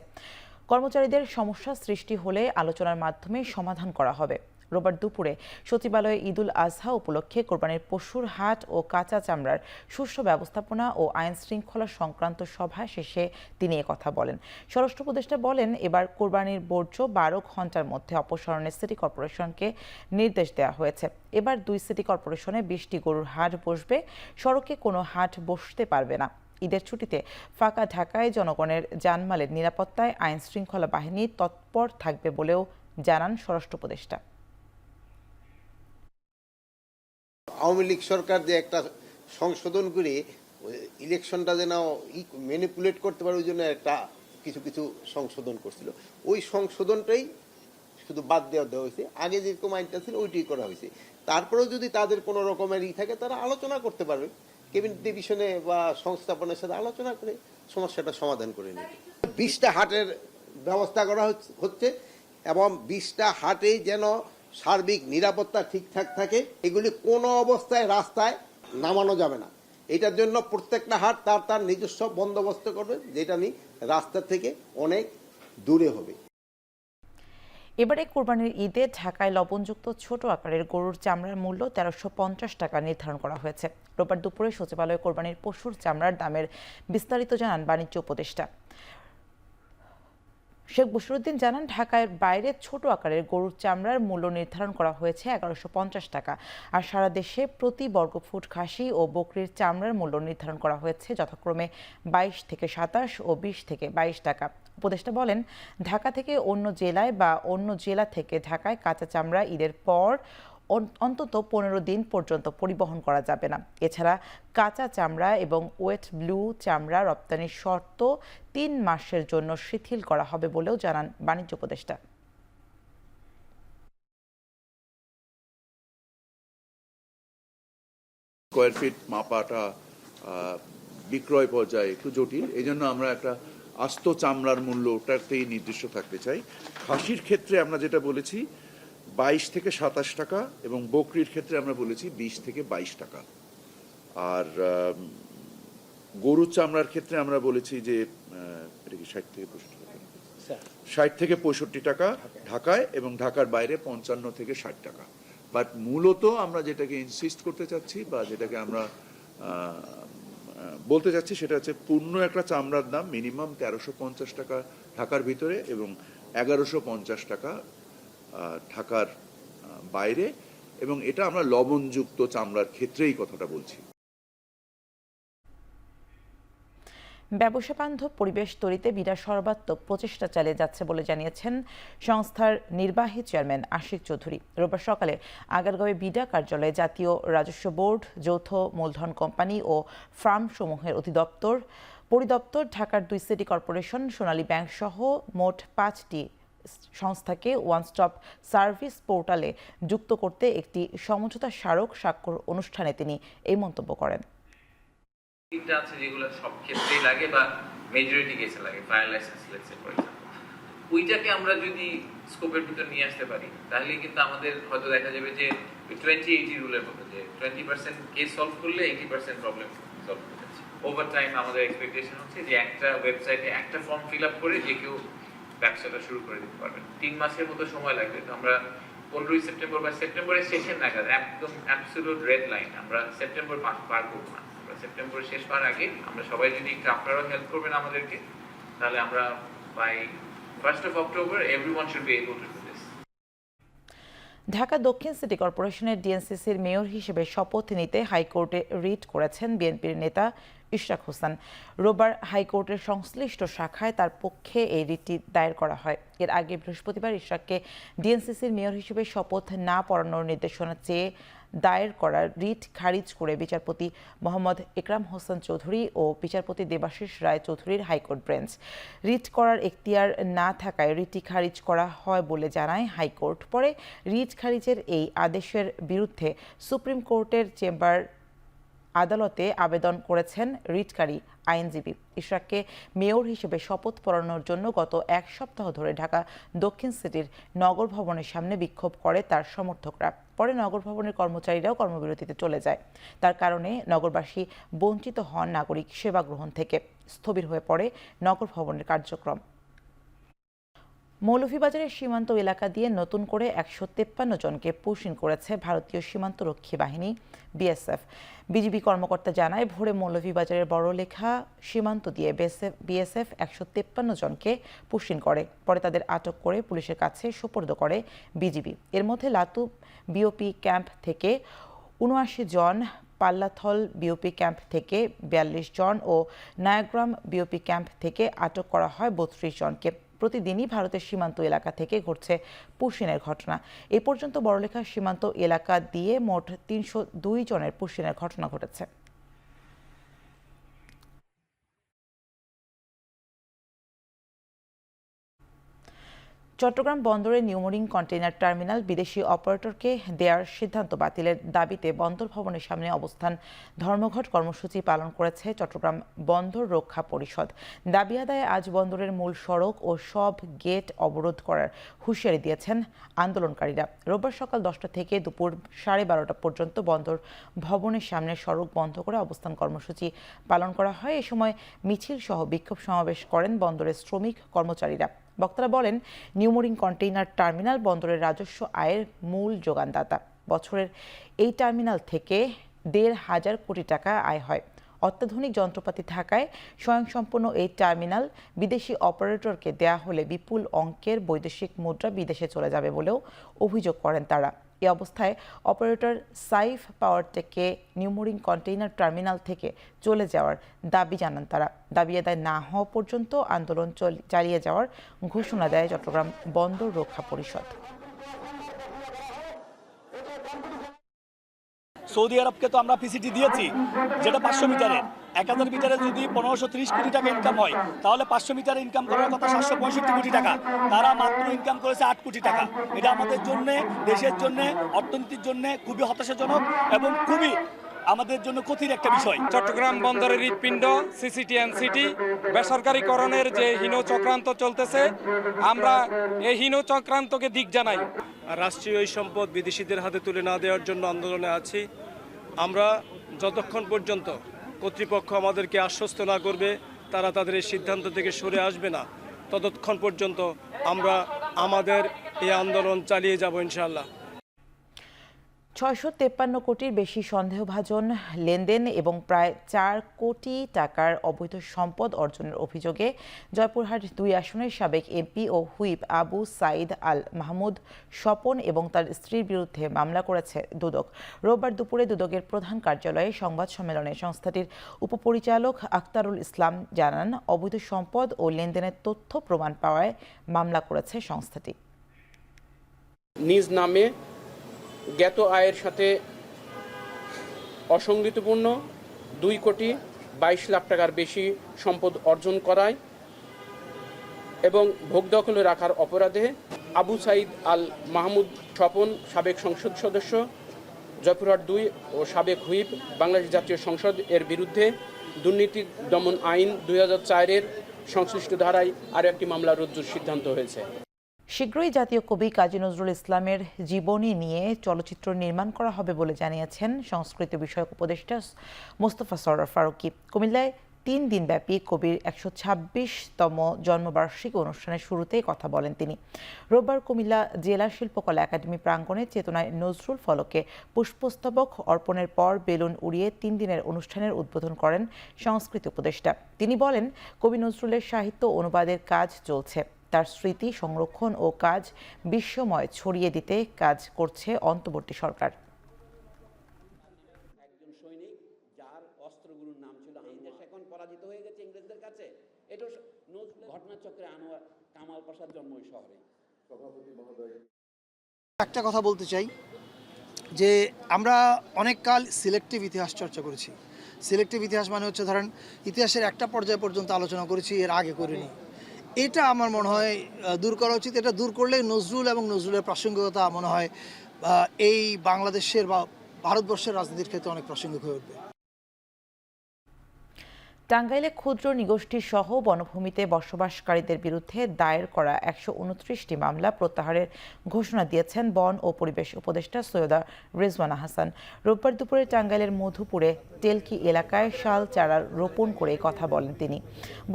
কর্মচারীদের সমস্যা সৃষ্টি হলে আলোচনার মাধ্যমে সমাধান করা হবে। রোববার দুপুরে সচিবালয়ে ঈদুল আজহা উপলক্ষে কোরবানির পশুর হাট ও কাঁচা চামড়ার সুষ্ঠু ব্যবস্থাপনা ও আইন শৃঙ্খলা সংক্রান্ত সভা শেষে তিনি একথা বলেন। স্বরাষ্ট্র উপদেষ্টা বলেন, এবার কোরবানির বর্জ্য 12 ঘন্টার মধ্যে অপসারণে সিটি কর্পোরেশনকে নির্দেশ দেওয়া হয়েছে। এবার 2 সিটি কর্পোরেশনে 20টি গরুর হাট বসবে, সড়কে কোনো হাট বসতে পারবে না। ঈদের ছুটিতে ফাঁকা ঢাকায় জনগণের জানমালের নিরাপত্তায় আইন শৃঙ্খলা বাহিনী তৎপর থাকবে বলেও জানান স্বরাষ্ট্র উপদেষ্টা। আওয়ামী লীগ সরকার যে একটা সংশোধন করে ইলেকশনটা যেন ম্যানিপুলেট করতে পারে, ওই জন্য একটা কিছু কিছু সংশোধন করছিল। ওই সংশোধনটাই শুধু বাদ দেওয়া হয়েছে। আগে যেরকম আইনটা ছিল ওইটাই করা হয়েছে। তারপরেও যদি তাদের কোনো রকমের থাকে, তারা আলোচনা করতে পারবে, ক্যাবিনেট ডিভিশনে বা সংস্থাপনের সাথে আলোচনা করে সমস্যাটা সমাধান করে নেবে। 20টা হাটের ব্যবস্থা করা হচ্ছে এবং 20টা হাটেই যেন সার্বিক নিরাপত্তা ঠিকঠাক থাকে। এগুলি কোনো অবস্থায় রাস্তায় নামানো যাবে না। এটার জন্য প্রত্যেকটা হাট তার নিজস্ব বন্দোবস্ত করবে, যেটা নিয়ে রাস্তা থেকে অনেক দূরে হবে। এবারে কোরবানির ঈদে ঢাকায় লবণযুক্ত ছোট আকারের গরুর চামড়ার মূল্য 1350 টাকা নির্ধারণ করা হয়েছে। রোববার দুপুরে সচিবালয়ে কোরবানির পশুর চামড়ার দামের বিস্তারিত জানান বাণিজ্য উপদেষ্টা শেখ বশিরউদ্দিন। জানান, ঢাকার বাইরে ছোট আকারের গরুর চামড়ার মূল্য নির্ধারণ করা হয়েছে 1150 টাকা, আর সারা দেশে প্রতি বর্গফুট খাসি ও বকরির চামড়ার মূল্য নির্ধারণ করা হয়েছে যথাক্রমে 22 থেকে 27 ও 20 থেকে 22 টাকা। উপদেষ্টা বলেন, ঢাকা থেকে অন্য জেলায় বা অন্য জেলা থেকে ঢাকায় কাঁচা চামড়া ঈদের পর অন্তত 15 দিন পর্যন্ত পরিবহন করা যাবে না। এছাড়া কাঁচা চামড়া এবং ওয়েট ব্লু চামড়া রপ্তানির শর্ত 3 মাসের জন্য শিথিল করা হবে বলেও জানান বাণিজ্য উপদেষ্টা। স্কয়ার ফিট মাপাটা বিক্রয় পর্যায়ে একটু জটিল, এই জন্য আমরা একটা আস্ত চামড়ার মূল্য ওটাতেই নির্দিষ্ট থাকতে চাই। খাসির ক্ষেত্রে আমরা যেটা বলেছি 22 থেকে 27 টাকা এবং বকরির ক্ষেত্রে আমরা বলেছি 20 থেকে 22 টাকা। আর গরুর চামড়ার ক্ষেত্রে আমরা বলেছি যে 60 থেকে 65 টাকা ঢাকায় এবং ঢাকার বাইরে 55 থেকে 60 টাকা। বাট মূলত আমরা যেটাকে ইনসিস্ট করতে চাচ্ছি বা যেটাকে আমরা বলতে চাচ্ছি সেটা হচ্ছে পূর্ণ একটা চামড়ার দাম মিনিমাম 1350 টাকা ঢাকার ভিতরে এবং 1150 টাকা ঢাকার বাইরে, এবং এটা আমরা লবণযুক্ত চামড়ার ক্ষেত্রেই কথাটা বলছি। ব্যবসা বান্ধব পরিবেশ তৈরিতে বিডা সর্বাত্মক প্রচেষ্টা চালিয়ে যাচ্ছে বলে জানিয়েছেন সংস্থার নির্বাহী চেয়ারম্যান আশিক চৌধুরী। রোববার সকালে আগারগাঁওয়ে বিডা কার্যালয়ে জাতীয় রাজস্ব বোর্ড, যৌথ মূলধন কোম্পানি ও ফার্ম সমূহের পরিদপ্তর, ঢাকার 2 সিটি কর্পোরেশন, সোনালী ব্যাংক সহ মোট 5টি সংস্থাকে ওয়ান স্টপ সার্ভিস পোর্টালে যুক্ত করতে একটি সমঝোতা স্মারক স্বাক্ষর অনুষ্ঠানে তিনি এই মন্তব্য করেন। তিনটা আছে যেগুলো সব ক্ষেত্রেই লাগে বা মেজরিটি কেসে লাগে, fire licence let's for example, ওইটাকে আমরা যদি স্কোপের ভিতর নিয়ে আসতে পারি তাহলে কিন্তু আমাদের হয়তো দেখা যাবে যে 20-80 রুলের মতো যে 20% কেস সলভ করলে 80% প্রবলেম সলভ হয়ে যাচ্ছে। ওভার টাইম আমাদের এক্সপেকটেশন হচ্ছে যে একটা ওয়েবসাইটে একটা ফর্ম ফিল আপ করে যে কেউ ব্যবসাটা শুরু করে দিতে পারবেন। 3 মাসের মতো সময় লাগবে। তো আমরা 15 সেপ্টেম্বর বা সেপ্টেম্বরের শেষের নাগাদ একদম অ্যাবসলিউট রেড লাইন, আমরা সেপ্টেম্বর পার করবো না, সেপ্টেম্বর শেষ হওয়ার আগে আমরা সবাই যদি আপনারাও হেল্প করবেন আমাদেরকে, তাহলে আমরা by 1st of October everyone should be able to do this. Dhaka দক্ষিণ সিটি কর্পোরেশনের ডিএনসিসির মেয়র হিসেবে শপথ নিতে হাইকোর্টে রিট করেছেন বিএনপির নেতা ইশরাক হোসেন। রোববার হাইকোর্টের সংশ্লিষ্ট শাখায় তার পক্ষে এই রিটটি দায়ের করা হয়। এর আগে বৃহস্পতিবার ইশরাককে ডিএনসিসির মেয়র হিসেবে শপথ না পড়ানোর নির্দেশনা চেয়ে দায়ের করা রিট খারিজ করে বিচারপতি মোহাম্মদ একরাম হোসেন চৌধুরী ও বিচারপতি দেবাশিস রায় চৌধুরীর হাইকোর্ট বেঞ্চ। রিট করার এখতিয়ার না থাকায় রিটটি খারিজ করা হয় বলে জানায় হাইকোর্ট। পরে রিট খারিজের এই আদেশের বিরুদ্ধে সুপ্রিম কোর্টের চেম্বার আদালতে আবেদন করেছেন রিটকারী আইনজীবী। ইশরাককে মেয়র হিসেবে শপথ পড়ানোর জন্য গত এক সপ্তাহ ধরে ঢাকা দক্ষিণ সিটির নগর ভবনের সামনে বিক্ষোভ করে তার সমর্থকরা। পরে নগর ভবনের কর্মচারীরাও কর্মবিরতিতে চলে যায়। তার কারণে নগরবাসী বঞ্চিত হন নাগরিক সেবা গ্রহণ থেকে। স্থবির হয়ে পড়ে নগর ভবনের কার্যক্রম। মৌলভীবাজারের সীমান্ত এলাকা দিয়ে নতুন করে ১৫৩ জনকে পুশিং করেছে ভারতীয় সীমান্তরক্ষী বাহিনী বিএসএফ। বিজিবি কর্মকর্তা জানায়, ভোরে মৌলভীবাজারের বড়লেখা সীমান্ত দিয়ে বিএসএফ ১৫৩ জনকে পুশিং করে। পরে তাদের আটক করে পুলিশের কাছে সোপর্দ করে বিজিবি। এর মধ্যে লাতু বিওপি ক্যাম্প থেকে ৭৯ জন, পাল্লাথল বিওপি ক্যাম্প থেকে ৪২ জন ও নায়াগ্রাম বিওপি ক্যাম্প থেকে আটক করা হয় ৩২ জনকে। প্রতিদিনই ভারতের সীমান্ত এলাকা থেকে ঘটছে পুশিনের ঘটনা। এ পর্যন্ত বড়লেখা সীমান্ত এলাকা দিয়ে মোট ৩০২ জনের পুশিনের ঘটনা ঘটেছে। চট্টগ্রাম বন্দরে নিউমোরিং কন্টেইনার টার্মিনাল বিদেশি অপারেটরকে দেওয়ার সিদ্ধান্ত বাতিলের দাবিতে বন্দর ভবনের সামনে অবস্থান ধর্মঘট কর্মসূচি পালন করেছে চট্টগ্রাম বন্দর রক্ষা পরিষদ। দাবি আদায়ে আজ বন্দরের মূল সড়ক ও সব গেট অবরোধ করার হুঁশিয়ারি দিয়েছেন আন্দোলনকারীরা। রোববার সকাল 10টা থেকে দুপুর 12:30 পর্যন্ত বন্দর ভবনের সামনে সড়ক বন্ধ করে অবস্থান কর্মসূচি পালন করা হয়। এ সময় মিছিল সহ বিক্ষোভ সমাবেশ করেন বন্দরের শ্রমিক কর্মচারীরা। বক্তারা বলেন, নিউমোরিং কন্টেইনার টার্মিনাল বন্দরের রাজস্ব আয়ের মূল যোগানদাতা। বছরের এই টার্মিনাল থেকে ১৫০০ কোটি টাকা আয় হয়। অত্যাধুনিক যন্ত্রপাতি থাকায় স্বয়ংসম্পূর্ণ এই টার্মিনাল বিদেশি অপারেটরকে দেয়া হলে বিপুল অঙ্কের বৈদেশিক মুদ্রা বিদেশে চলে যাবে বলেও অভিযোগ করেন তারা। এ অবস্থায় অপারেটর সাইফ পাওয়ারটেককে নিউমোরিং কন্টেইনার টার্মিনাল থেকে চলে যাওয়ার দাবি জানান তারা। দাবি আদায় না হওয়া পর্যন্ত আন্দোলন চালিয়ে যাওয়ার ঘোষণা দেয় চট্টগ্রাম বন্দর রক্ষা পরিষদ। সৌদি আরবকে তো আমরা পিসিটি দিয়েছি, যেটা 500 মিটারের। 1000 মিটারে যদি 1530 কোটি টাকা ইনকাম হয়, তাহলে 500 মিটারে ইনকাম করার কথা 765 কোটি টাকা। তারা মাত্র ইনকাম করেছে 8 কোটি টাকা। এটা আমাদের জন্য, দেশের জন্য, অর্থনীতির জন্য খুবই হতাশাজনক এবং খুবই আমাদের জন্য কঠিন একটা বিষয়। চট্টগ্রাম বন্দরের হৃৎপিণ্ড সিসিটিএনসিটি বেসরকারীকরণের যে হীন চক্রান্ত চলতেছে, আমরা এই হীন চক্রান্তকে দিক জানাই। রাষ্ট্রীয় এই সম্পদ বিদেশিদের হাতে তুলে না দেওয়ার জন্য আন্দোলনে আছি। আমরা যতক্ষণ পর্যন্ত কর্তৃপক্ষ আমাদেরকে আশ্বস্ত না করবে তারা তাদের এই সিদ্ধান্ত থেকে সরে আসবে না, ততক্ষণ পর্যন্ত আমরা আমাদের এই আন্দোলন চালিয়ে যাব ইনশাআল্লাহ। ৬৫৩ কোটির বেশি সন্দেহভাজন লেনদেন এবং প্রায় ৪ কোটি টাকার অবৈধ সম্পদ অর্জনের অভিযোগে জয়পুরহাট ২ আসনের সাবেক এমপি ও হুইপ আবু সাইদ আল মাহমুদ স্বপন এবং তার স্ত্রীর বিরুদ্ধে মামলা করেছে দুদক। রোববার দুপুরে দুদকের প্রধান কার্যালয়ে সংবাদ সম্মেলনে সংস্থাটির উপপরিচালক আক্তারুল ইসলাম জানান, অবৈধ সম্পদ ও লেনদেনের তথ্য প্রমাণ পাওয়ায় মামলা করেছে সংস্থাটি। নিজ নামে জ্ঞাত আয়ের সাথে অসঙ্গতিপূর্ণ 2 কোটি 22 লাখ টাকার বেশি সম্পদ অর্জন করায় এবং ভোগ দখলে রাখার অপরাধে আবু সাইদ আল মাহমুদ স্বপন, সাবেক সংসদ সদস্য জয়পুরহাট 2 ও সাবেক হুইপ বাংলাদেশ জাতীয় সংসদ এর বিরুদ্ধে দুর্নীতি দমন আইন 2004-এর সংশ্লিষ্ট ধারায় আরও একটি মামলা রুজুর সিদ্ধান্ত হয়েছে। শীঘ্রই জাতীয় কবি কাজী নজরুল ইসলামের জীবনী নিয়ে চলচ্চিত্র নির্মাণ করা হবে বলে জানিয়েছেন সংস্কৃতি বিষয়ক উপদেষ্টা মোস্তফা সরোয়ার ফারুকী। কুমিল্লায় 3 দিনব্যাপী কবির 126তম জন্মবার্ষিকী অনুষ্ঠানের শুরুতেই কথা বলেন তিনি। রোববার কুমিল্লা জেলা শিল্পকলা একাডেমি প্রাঙ্গণে চেতনায় নজরুল ফলকে পুষ্পস্তবক অর্পণের পর বেলুন উড়িয়ে 3 দিনের অনুষ্ঠানের উদ্বোধন করেন সংস্কৃতি উপদেষ্টা। তিনি বলেন, কবি নজরুলের সাহিত্য অনুবাদের কাজ চলছে। তার স্মৃতি সংরক্ষণ ও কাজ বিশ্বময় ছড়িয়ে দিতে কাজ করছে অন্তর্বর্তী সরকার। একজন সৈনিক যার অস্ত্রগুলোর নাম ছিল দেশ এখন পরাজিত হয়ে গেছে ইংরেজদের কাছে। এটা ঘটনাচক্রে আনোয়ার কামাল পাশার জন্ম ওই শহরে। সভাপতি মহোদয়, একটা কথা বলতে চাই যে আমরা অনেক কাল সিলেক্টিভ ইতিহাস চর্চা করেছি। সিলেক্টিভ ইতিহাস মানে হচ্ছে ধরেন ইতিহাসের একটা পর্যায় পর্যন্ত আলোচনা করেছি, এর আগে করিনি। এটা আমার মনে হয় দূর করা উচিত। এটা দূর করলে নজরুল এবং নজরুলের প্রাসঙ্গিকতা মনে হয় এই বাংলাদেশের বা ভারতবর্ষের রাজনীতির ক্ষেত্রে অনেক প্রাসঙ্গিক হয়ে উঠবে। টাঙ্গাইলে ক্ষুদ্র নিগোষ্ঠী সহ বনভূমিতে বসবাসকারীদের বিরুদ্ধে দায়ের করা ১২৯টি মামলা প্রত্যাহারের ঘোষণা দিয়েছেন বন ও পরিবেশ উপদেষ্টা সৈয়দা রিজওয়ানা হাসান। রোববার দুপুরে টাঙ্গাইলের মধুপুরে টেলকি এলাকায় শাল চারা রোপণ করে কথা বলেন তিনি।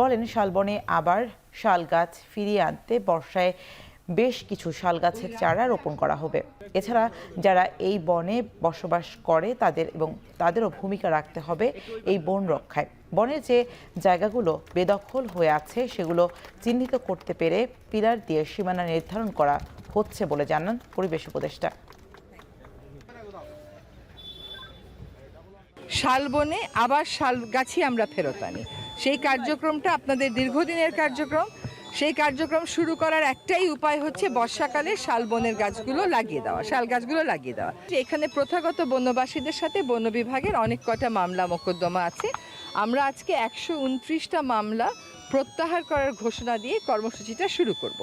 বলেন, শালবনে আবার শাল গাছ ফিরিয়ে আনতে বর্ষায় বেশ কিছু শাল গাছের চারা রোপণ করা হবে। এছাড়া যারা এই বনে বসবাস করে তাদেরও ভূমিকা রাখতে হবে এই বন রক্ষায়। বনের যে জায়গাগুলো বেদখল হয়ে আছে সেগুলো চিহ্নিত করতে পেরে পিলার দিয়ে সীমানা নির্ধারণ করা হচ্ছে বলে জানান পরিবেশ উপদেষ্টা। শালবনে আবার শাল গাছই আমরা ফেরত আনি, সেই কার্যক্রমটা আপনাদের দীর্ঘদিনের কার্যক্রম। সেই কার্যক্রম শুরু করার একটাই উপায় হচ্ছে বর্ষাকালে শালবনের গাছগুলো লাগিয়ে দেওয়া, শাল গাছগুলো লাগিয়ে দেওয়া। এখানে প্রথাগত বন্যবাসীদের সাথে বন বিভাগের অনেক কটা মামলা মোকদ্দমা আছে। আমরা আজকে ১২৯টা মামলা প্রত্যাহার করার ঘোষণা দিয়ে কর্মসূচিটা শুরু করব।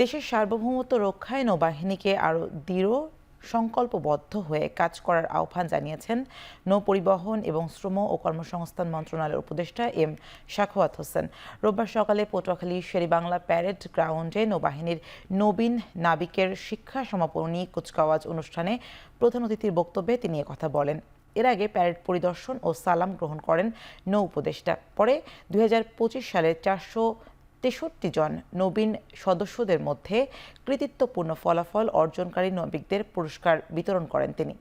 দেশের সার্বভৌমত্ব রক্ষায় নৌবাহিনীকে আরও দৃঢ় সংকল্পবদ্ধ হয়ে কাজ করার আহ্বান জানিয়েছেন নৌপরিবহন এবং শ্রম ও কর্মসংস্থান মন্ত্রণালয়ের উপদেষ্টা এম সাখাওয়াত হোসেন। রোববার সকালে পটুয়াখালী শেরেবাংলা প্যারেড গ্রাউন্ডে নৌবাহিনীর নবীন নাবিকের শিক্ষা সমাপনী কুচকাওয়াজ অনুষ্ঠানে প্রধান অতিথির বক্তব্যে তিনি একথা বলেন। এর আগে প্যারেড পরিদর্শন ও সালাম গ্রহণ করেন নৌ উপদেষ্টা। পরে ২০২৫ সালে ৪৬৩ জন নবীন সদস্যদের মধ্যে কৃতিত্বপূর্ণ ফলাফল অর্জনকারী নাবিকদের পুরস্কার বিতরণ করেন তিনি।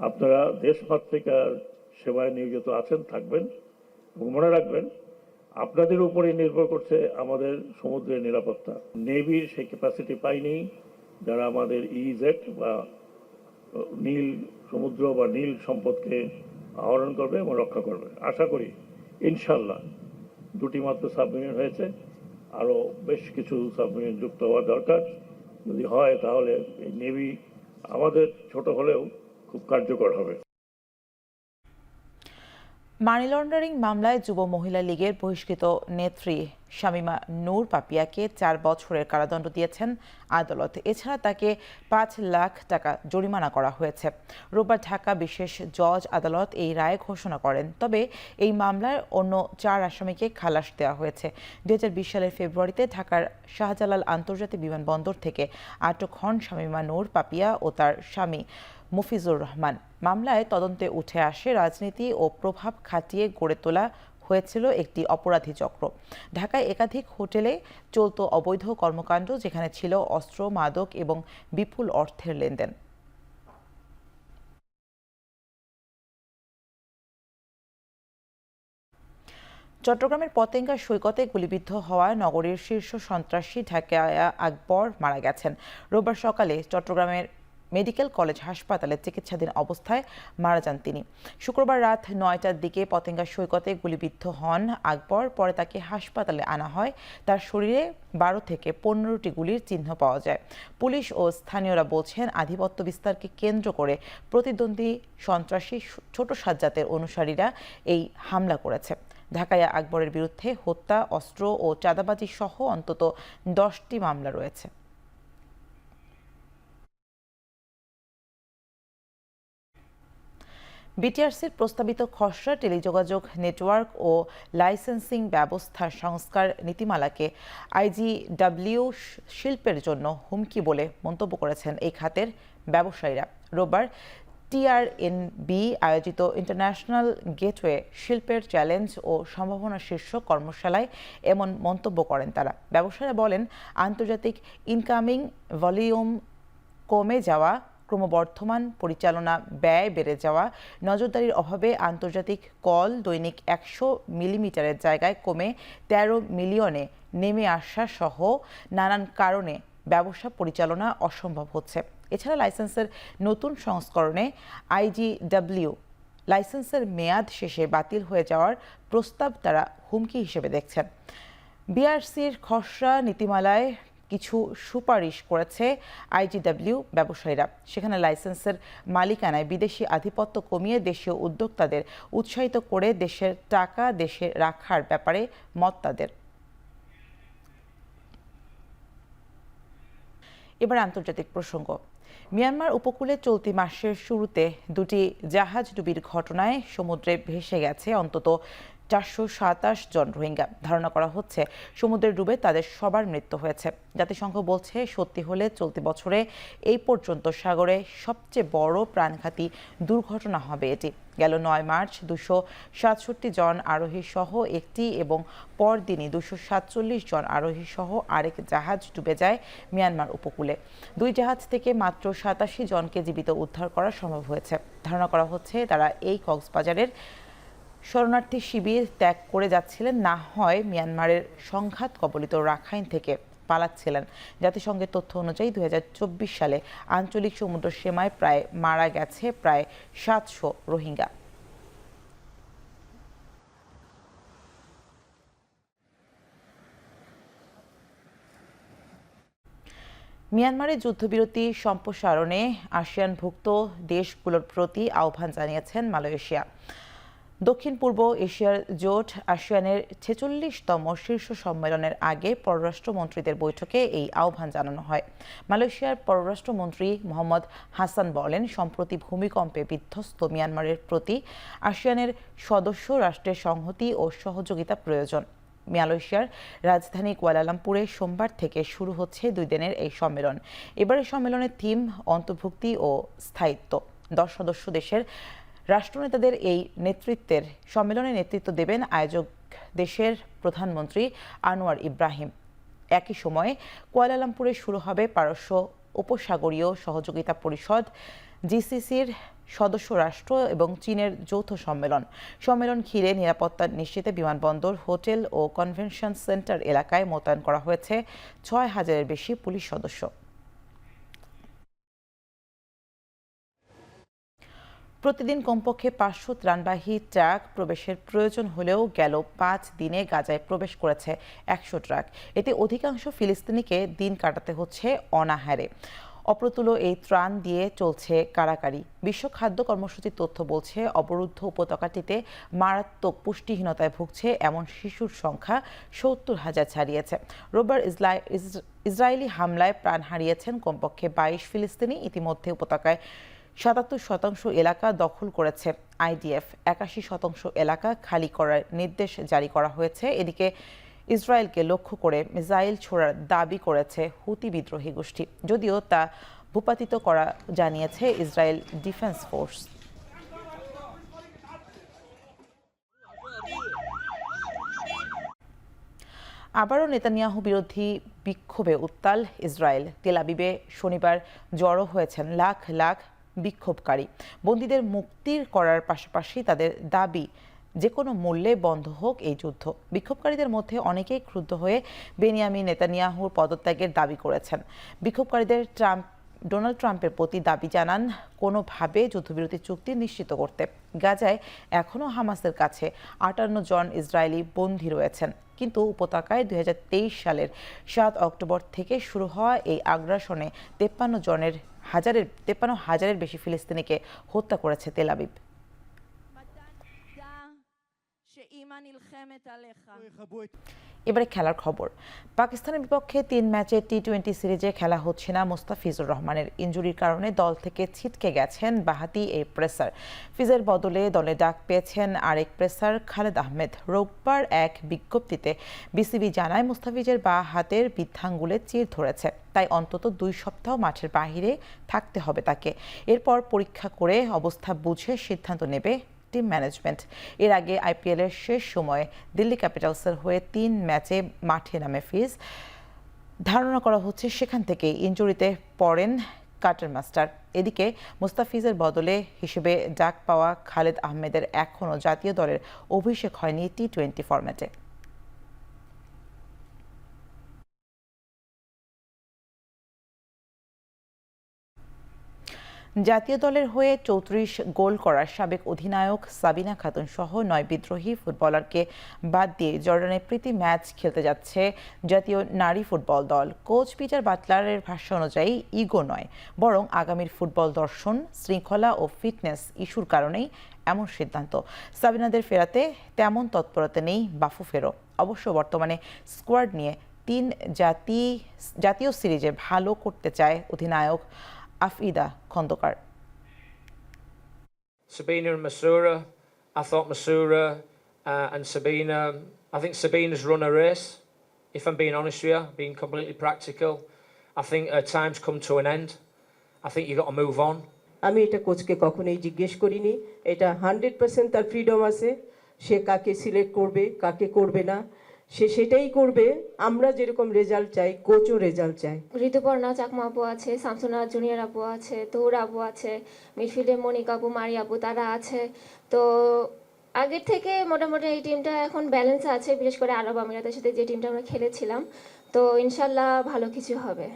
আপনারা দেশমাতৃকার সেবায় নিয়োজিত আছেন, থাকবেন এবং মনে রাখবেন আপনাদের উপরে নির্ভর করছে আমাদের সমুদ্রের নিরাপত্তা। নেভির সেই ক্যাপাসিটি পাইনি যারা আমাদের ইজেট বা নীল সমুদ্র বা নীল সম্পদকে আহরণ করবে এবং রক্ষা করবে। আশা করি ইনশাল্লাহ 2টি মাত্র সাবমেরিন হয়েছে, আরও বেশ কিছু সাবমেরিন যুক্ত হওয়া দরকার। যদি হয় তাহলে এই নেভি আমাদের ছোট হলেও খুব কার্যকর হবে। মানি লন্ডারিং মামলায় যুব মহিলা লীগের বহিষ্কৃত নেত্রী শামীমা নূর পাপিয়াকে 4 বছরের কারাদণ্ড দিয়েছেন আদালত। এছাড়া তাকে 5 লাখ টাকা জরিমানা করা হয়েছে। রোববার ঢাকা বিশেষ জজ আদালত এই রায় ঘোষণা করেন। তবে এই মামলার অন্য 4 আসামিকে খালাস দেওয়া হয়েছে। 2020 সালের ফেব্রুয়ারিতে ঢাকার শাহজালাল আন্তর্জাতিক বিমানবন্দর থেকে আটক হন শামীমা নূর পাপিয়া ও তার স্বামী মুফিজুর রহমান। মামলায় তদন্তে উঠে আসে রাজনীতি ও প্রভাব খাটিয়ে গড়ে তোলা হয়েছিল একটি অপরাধী চক্র। ঢাকায় একাধিক হোটেলে চলত অবৈধ কর্মকাণ্ড, যেখানে ছিল অস্ত্র, মাদক এবং বিপুল অর্থের লেনদেন। চট্টগ্রামের পতেঙ্গা সৈকতে গুলিবিদ্ধ হওয়া নগরীর শীর্ষ সন্ত্রাসী ঢাকায়া আকবর মারা গেছেন। রোববার সকালে চট্টগ্রামের মেডিকেল কলেজ হাসপাতালে চিকিৎসাধীন অবস্থায় মারা যান তিনি। শুক্রবার রাত 9টার দিকে পতেঙ্গা সৈকতে গুলিবিদ্ধ হন আকবর। পরে তাকে হাসপাতালে আনা হয়। তার শরীরে 12 থেকে 15টি গুলির চিহ্ন পাওয়া যায়। পুলিশ ও স্থানীয়রা বলছেন, আধিপত্য বিস্তারকে কেন্দ্র করে প্রতিদ্বন্দ্বী সন্ত্রাসী ছোট সাজ্জাতের অনুসারীরা এই হামলা করেছে। ঢাকায়া আকবরের বিরুদ্ধে হত্যা, অস্ত্র ও চাঁদাবাজি সহ অন্তত 10টি মামলা রয়েছে। বিটিআরসির প্রস্তাবিত খসড়া টেলিযোগাযোগ নেটওয়ার্ক ও লাইসেন্সিং ব্যবস্থার সংস্কার নীতিমালাকে আইজিডব্লিউ শিল্পের জন্য হুমকি বলে মন্তব্য করেছেন এই খাতের ব্যবসায়ীরা। রোববার টিআরএনবি আয়োজিত ইন্টারন্যাশনাল গেটওয়ে শিল্পের চ্যালেঞ্জ ও সম্ভাবনা শীর্ষক কর্মশালায় এমন মন্তব্য করেন তারা। ব্যবসায়ীরা বলেন, আন্তর্জাতিক ইনকামিং ভলিউম কমে যাওয়া, ক্রমবর্ধমান পরিচালনা ব্যয় বেড়ে যাওয়া, নজরদারির অভাবে আন্তর্জাতিক কল দৈনিক 100 মিলিমিটারের জায়গায় কমে 13 মিলিয়নে নেমে আসা সহ নানান কারণে ব্যবসা পরিচালনা অসম্ভব হচ্ছে। এছাড়া লাইসেন্সের নতুন সংস্করণে IGW লাইসেন্সের মেয়াদ শেষে বাতিল হয়ে যাওয়ার প্রস্তাব তারা হুমকি হিসেবে দেখছেন। বিআরসির খসড়া নীতিমালায় কিছু সুপারিশ করেছে IGW ব্যবসায়ীরা। সেখানে লাইসেন্সের মালিকানায় বিদেশি আধিপত্য কমিয়ে দেশীয় উদ্যোক্তাদের উৎসাহিত করে দেশের টাকা দেশে রাখার ব্যাপারে মত তাদের। এবার আন্তর্জাতিক প্রসঙ্গ। মিয়ানমার উপকূলে চলতি মাসের শুরুতে দুটি জাহাজ ডুবির ঘটনায় সমুদ্রে ভেসে গেছে অন্তত 427 জন রোহিঙ্গা। ধারণা করা হচ্ছে সমুদ্রে ডুবে তাদের সবার মৃত্যু হয়েছে। জাতিসংঘ বলছে সত্যি হলে চলতি বছরে এই পর্যন্ত সাগরে সবচেয়ে বড় প্রাণঘাতী দুর্ঘটনা হবে এটি। গেল 9 মার্চ 267 জন আরোহী সহ একটি এবং পরদিনই 247 জন আরোহী সহ আরেক জাহাজ ডুবে যায় মিয়ানমার উপকূলে। দুই জাহাজ থেকে মাত্র 87 জনকে জীবিত উদ্ধার করা সম্ভব হয়েছে। ধারণা করা হচ্ছে তারা এই কক্সবাজারের শরণার্থী শিবির ত্যাগ করে যাচ্ছিলেন, না হয় মিয়ানমারের সংঘাত কবলিত রাখাইন থেকে পালাচ্ছিলেন। জাতিসংঘের তথ্য অনুযায়ী 2024 সালে আঞ্চলিক সমুদ্র সীমায় প্রায় মারা গেছে প্রায় 700 রোহিঙ্গা। মিয়ানমারের যুদ্ধবিরতি সম্প্রসারণে আসিয়ানভুক্ত দেশগুলোর প্রতি আহ্বান জানিয়েছেন মালয়েশিয়া। দক্ষিণ পূর্ব এশিয়ার জোট আসিয়ানের 46তম শীর্ষ সম্মেলনের আগে পররাষ্ট্রমন্ত্রীদের বৈঠকে এই আহ্বান জানানো হয়। মালয়েশিয়ার পররাষ্ট্রমন্ত্রী মোহাম্মদ হাসান বলেন, সম্প্রতি ভূমিকম্পে বিধ্বস্ত মিয়ানমারের প্রতি আসিয়ানের সদস্য রাষ্ট্রের সংহতি ও সহযোগিতা প্রয়োজন। মালয়েশিয়ার রাজধানী কুয়ালালামপুরে সোমবার থেকে শুরু হচ্ছে 2 দিনের এই সম্মেলন। এবারের সম্মেলনের থিম অন্তর্ভুক্তি ও স্থায়িত্ব। 10 সদস্য দেশের রাষ্ট্রনেতাদের এই সম্মেলনে নেতৃত্ব দেবেন আয়োজক দেশের প্রধানমন্ত্রী আনোয়ার ইব্রাহিম। একই সময়ে কুয়ালালামপুরে শুরু হবে পারস্য উপসাগরীয় সহযোগিতা পরিষদ GCCর সদস্য রাষ্ট্র এবং চীনের যৌথ সম্মেলন। সম্মেলন ঘিরে নিরাপত্তা নিশ্চিতে বিমানবন্দর, হোটেল ও কনভেনশন সেন্টার এলাকায় মোতায়েন করা হয়েছে 6000-এর বেশি পুলিশ সদস্য। প্রতিদিন কমপক্ষে 500 ত্রাণবাহী ট্রাক প্রবেশের প্রয়োজন হলেও গেল 5 দিনে গাজায় প্রবেশ করেছে 100 ট্রাক। এতে অধিকাংশ ফিলিস্তিনিকে দিন কাটাতে হচ্ছে অনাহারে। অপ্রতুল এই ত্রাণ দিয়ে চলছে কারাকারি। বিশ্ব খাদ্য কর্মসূচির তথ্য বলছে, অবরুদ্ধ উপত্যকাটিতে মারাত্মক পুষ্টিহীনতায় ভুগছে এমন শিশুর সংখ্যা 70,000 ছাড়িয়েছে। রোববার ইসরায়েলি হামলায় প্রাণ হারিয়েছেন কমপক্ষে 22 ফিলিস্তিনি। ইতিমধ্যে উপত্যকায় 77% এলাকা দখল করেছে IDF। 81% এলাকা খালি করার নির্দেশ জারি করা হয়েছে। এদিকে ইসরায়েলকে লক্ষ্য করে মিসাইল ছোড়ার দাবি করেছে হুতি বিদ্রোহী গোষ্ঠী, যদিও তা ভূপাতিত করা জানিয়েছে ইসরায়েল ডিফেন্স ফোর্স। আবারও নেতানিয়াহু বিরোধী বিক্ষোভে উত্তাল ইসরায়েল। তেল আবিবে শনিবার জড়ো হয়েছেন লাখ লাখ বিক্ষোভকারী। বন্দীদের মুক্তির করার পাশাপাশি তাদের দাবি যে কোনো মূল্যে বন্ধ হোক এই যুদ্ধ। বিক্ষোভকারীদের মধ্যে অনেকেই ক্রুদ্ধ হয়ে বেনিয়ামিন নেতানিয়াহুর পদত্যাগের দাবি করেছেন। বিক্ষোভকারীদের ডোনাল্ড ট্রাম্পের প্রতি দাবি জানান কোনোভাবে যুদ্ধবিরতি চুক্তি নিশ্চিত করতে। গাজায় এখনও হামাসের কাছে 58 জন ইসরায়েলি বন্দী রয়েছেন, কিন্তু উপত্যকায় 2023 সালের 7 অক্টোবর থেকে শুরু হওয়া এই আগ্রাসনে 53 হাজারের বেশি ফিলিস্তিনিকে হত্যা করেছে তেল আবিব। এবারে খেলার খবর। পাকিস্তানের বিপক্ষে 3 ম্যাচের T20 সিরিজে খেলা হচ্ছে না মুস্তাফিজুর রহমানের। ইনজুরির কারণে দল থেকে ছিটকে গেছেন বাঁহাতি এই পেসার। ফিজের বদলে দলে ডাক পেয়েছেন আরেক পেসার খালেদ আহমেদ। রোববার এক বিজ্ঞপ্তিতে বিসিবি জানায়, মুস্তাফিজের বাঁ হাতের বৃদ্ধাঙ্গুলে চির ধরেছে, তাই অন্তত 2 সপ্তাহ মাঠের বাইরে থাকতে হবে তাকে। এরপর পরীক্ষা করে অবস্থা বুঝে সিদ্ধান্ত নেবে টিম ম্যানেজমেন্ট। এর আগে IPL-এর শেষ সময়ে দিল্লি ক্যাপিটালসের হয়ে 3 ম্যাচে মাঠে নামে ফিজ। ধারণা করা হচ্ছে সেখান থেকে ইনজুরিতে পড়েন কাটার মাস্টার। এদিকে মুস্তাফিজের বদলে হিসেবে ডাক পাওয়া খালেদ আহমেদের এখনও জাতীয় দলের অভিষেক হয়নি টি-20 ফরম্যাটে। জাতীয় দলের হয়ে 34 গোল করা সাবেক অধিনায়ক সাবিনা খাতুন সহ 9 বিদ্রোহী ফুটবলারকে বাদ দিয়ে জর্ডানে প্রীতি ম্যাচ খেলতে যাচ্ছে জাতীয় নারী ফুটবল দল। কোচ পিটার বাটলারের ভাষ্য অনুযায়ী ইগো নয়, বরং আগামীর ফুটবল দর্শন, শৃঙ্খলা ও ফিটনেস ইস্যুর কারণেই এমন সিদ্ধান্ত। সাবিনাদের ফেরাতে তেমন তৎপরতা নেই বাফুফেরও। অবশ্য বর্তমানে স্কোয়াড নিয়ে 3 জাতীয় সিরিজে ভালো করতে চায় অধিনায়ক Afida Khandakar. Sabina and Masura, I thought Masura and Sabina, I think Sabina's run a race, if I'm being honest with you, being completely practical. I think her time's come to an end. I think you've got to move on. আমি এটা কোচকে কখনোই জিজ্ঞেস করিনি, এটা 100% তার freedom আছে, সে কাকে সিলেক্ট করবে কাকে করবে না সে সেটাই করবে। আমরা যেরকম রেজাল্ট চাই কোচও রেজাল্ট চাই। ঋতুপর্ণা চাকমা আপু আছে, শামসুনা জুনিয়র আপু আছে, তৌর আপু আছে, মিডফিল্ডে মনিকা আপু, মারি আপু তারা আছে। তো আগের থেকে মোটামুটি এই টিমটা এখন ব্যালেন্স আছে, বিশেষ করে আরব আমিরাতের সাথে যে টিমটা আমরা খেলেছিলাম। তো ইনশাল্লাহ ভালো কিছু হবে।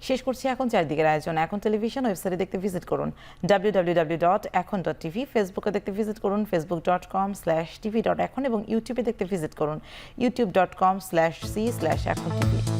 শেষ করছি এখন চারদিকের আয়োজন। এখন টেলিভিশন ওয়েবসাইটে দেখতে ভিজিট করুন www.ekon.tv, ফেসবুকে দেখতে ভিজিট করুন facebook.com/tv.ekon এবং ইউটিউবে দেখতে ভিজিট করুন youtube.com/c/ekontv।